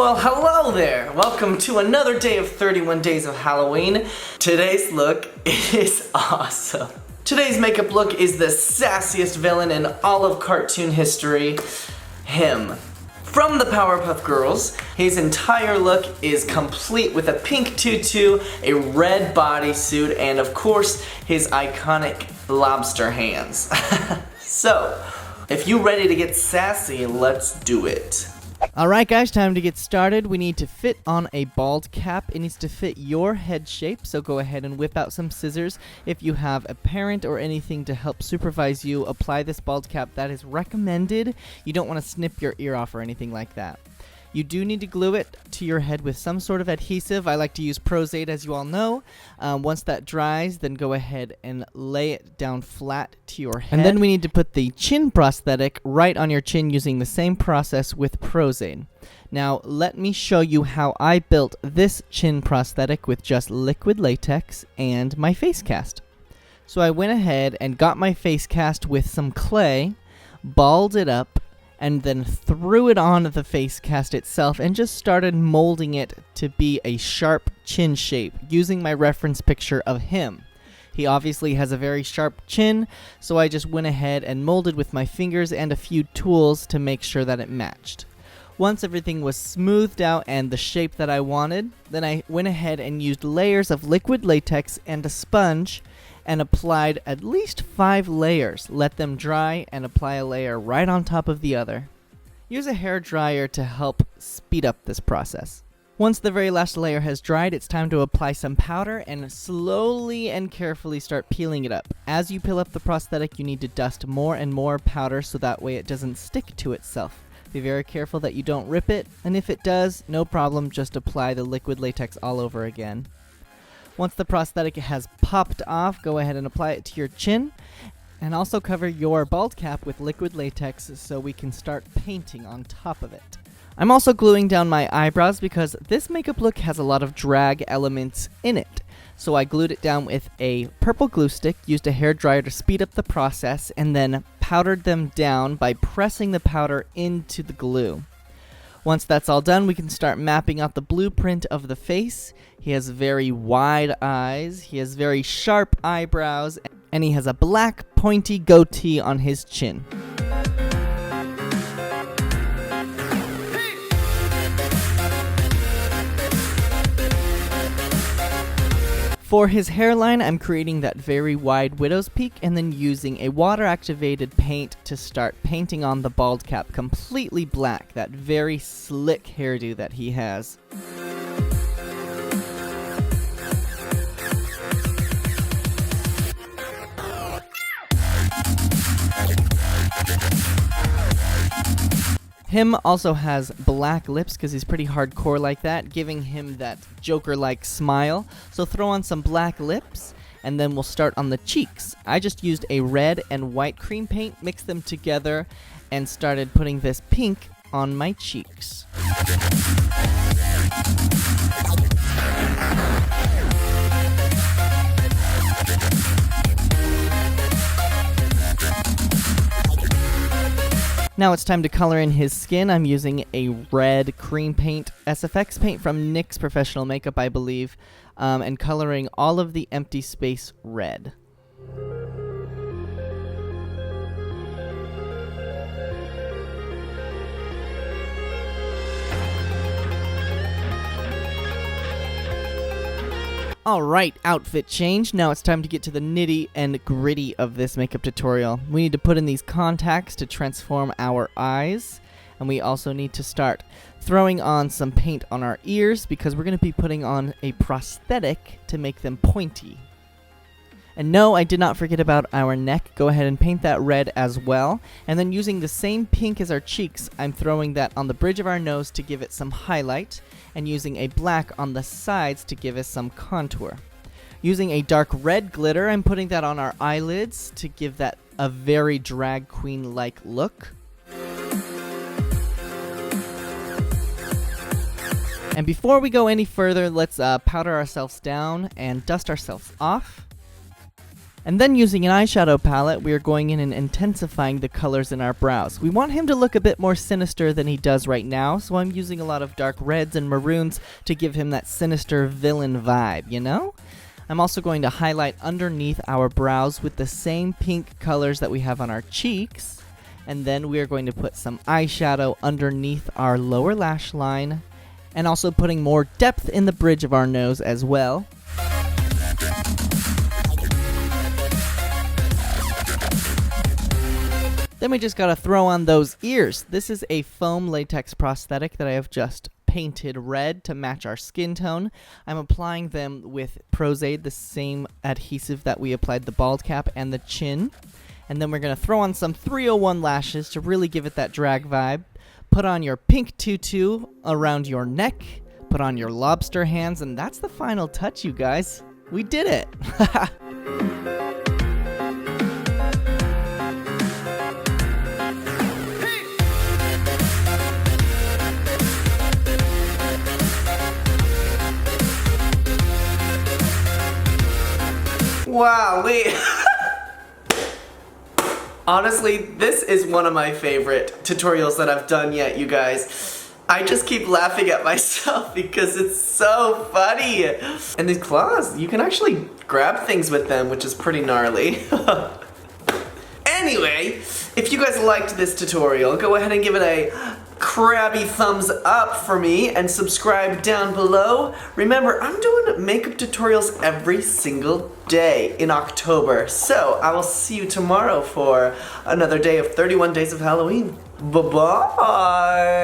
Well, hello there! Welcome to another day of 31 Days of Halloween. Today's look is awesome. Today's makeup look is the sassiest villain in all of cartoon history, him. From the Powerpuff Girls, his entire look is complete with a pink tutu, a red bodysuit, and of course, his iconic lobster hands. So, if you're ready to get sassy, let's do it. Alright guys, time to get started. We need to fit on a bald cap. It needs to fit your head shape, so go ahead and whip out some scissors. If you have a parent or anything to help supervise you, apply this bald cap. That is recommended. You don't want to snip your ear off or anything like that. You do need to glue it to your head with some sort of adhesive. I like to use Prosade, as you all know. Once that dries, then go ahead and lay it down flat to your head. And then we need to put the chin prosthetic right on your chin using the same process with Prosade. Now, let me show you how I built this chin prosthetic with just liquid latex and my face cast. So I went ahead and got my face cast with some clay, balled it up, and then threw it on the face cast itself and just started molding it to be a sharp chin shape using my reference picture of him. He obviously has a very sharp chin, so I just went ahead and molded with my fingers and a few tools to make sure that it matched. Once everything was smoothed out and the shape that I wanted, then I went ahead and used layers of liquid latex and a sponge and applied at least 5 layers. Let them dry and apply a layer right on top of the other. Use a hair dryer to help speed up this process. Once the very last layer has dried, it's time to apply some powder and slowly and carefully start peeling it up. As you peel up the prosthetic, you need to dust more and more powder so that way it doesn't stick to itself. Be very careful that you don't rip it, and if it does, no problem, just apply the liquid latex all over again. Once the prosthetic has popped off, go ahead and apply it to your chin, and also cover your bald cap with liquid latex so we can start painting on top of it. I'm also gluing down my eyebrows because this makeup look has a lot of drag elements in it. So I glued it down with a purple glue stick, used a hair dryer to speed up the process, and then powdered them down by pressing the powder into the glue. Once that's all done, we can start mapping out the blueprint of the face. He has very wide eyes, he has very sharp eyebrows, and he has a black pointy goatee on his chin. For his hairline, I'm creating that very wide widow's peak and then using a water-activated paint to start painting on the bald cap completely black, that very slick hairdo that he has. Him also has black lips because he's pretty hardcore like that, giving him that Joker-like smile. So throw on some black lips, and then we'll start on the cheeks. I just used a red and white cream paint, mixed them together, and started putting this pink on my cheeks. Now it's time to color in his skin. I'm using a red cream paint, SFX paint from NYX Professional Makeup, I believe, and coloring all of the empty space red. Alright, outfit change. Now it's time to get to the nitty and gritty of this makeup tutorial. We need to put in these contacts to transform our eyes. And we also need to start throwing on some paint on our ears because we're going to be putting on a prosthetic to make them pointy. And no, I did not forget about our neck. Go ahead and paint that red as well. And then using the same pink as our cheeks, I'm throwing that on the bridge of our nose to give it some highlight, and using a black on the sides to give us some contour. Using a dark red glitter, I'm putting that on our eyelids to give that a very drag queen-like look. And before we go any further, let's powder ourselves down and dust ourselves off. And then using an eyeshadow palette, we are going in and intensifying the colors in our brows. We want him to look a bit more sinister than he does right now, so I'm using a lot of dark reds and maroons to give him that sinister villain vibe, you know? I'm also going to highlight underneath our brows with the same pink colors that we have on our cheeks. And then we are going to put some eyeshadow underneath our lower lash line, and also putting more depth in the bridge of our nose as well. Then we just gotta throw on those ears. This is a foam latex prosthetic that I have just painted red to match our skin tone. I'm applying them with Prosade, the same adhesive that we applied the bald cap and the chin. And then we're gonna throw on some 301 lashes to really give it that drag vibe. Put on your pink tutu around your neck. Put on your lobster hands, and that's the final touch, you guys. We did it! Wow, wait. Honestly, this is one of my favorite tutorials that I've done yet, you guys. I just keep laughing at myself because it's so funny. And these claws, you can actually grab things with them, which is pretty gnarly. Anyway, if you guys liked this tutorial, go ahead and give it a crabby thumbs up for me and subscribe down below. Remember, I'm doing makeup tutorials every single day in October, so I will see you tomorrow for another day of 31 Days of Halloween. Bye-bye!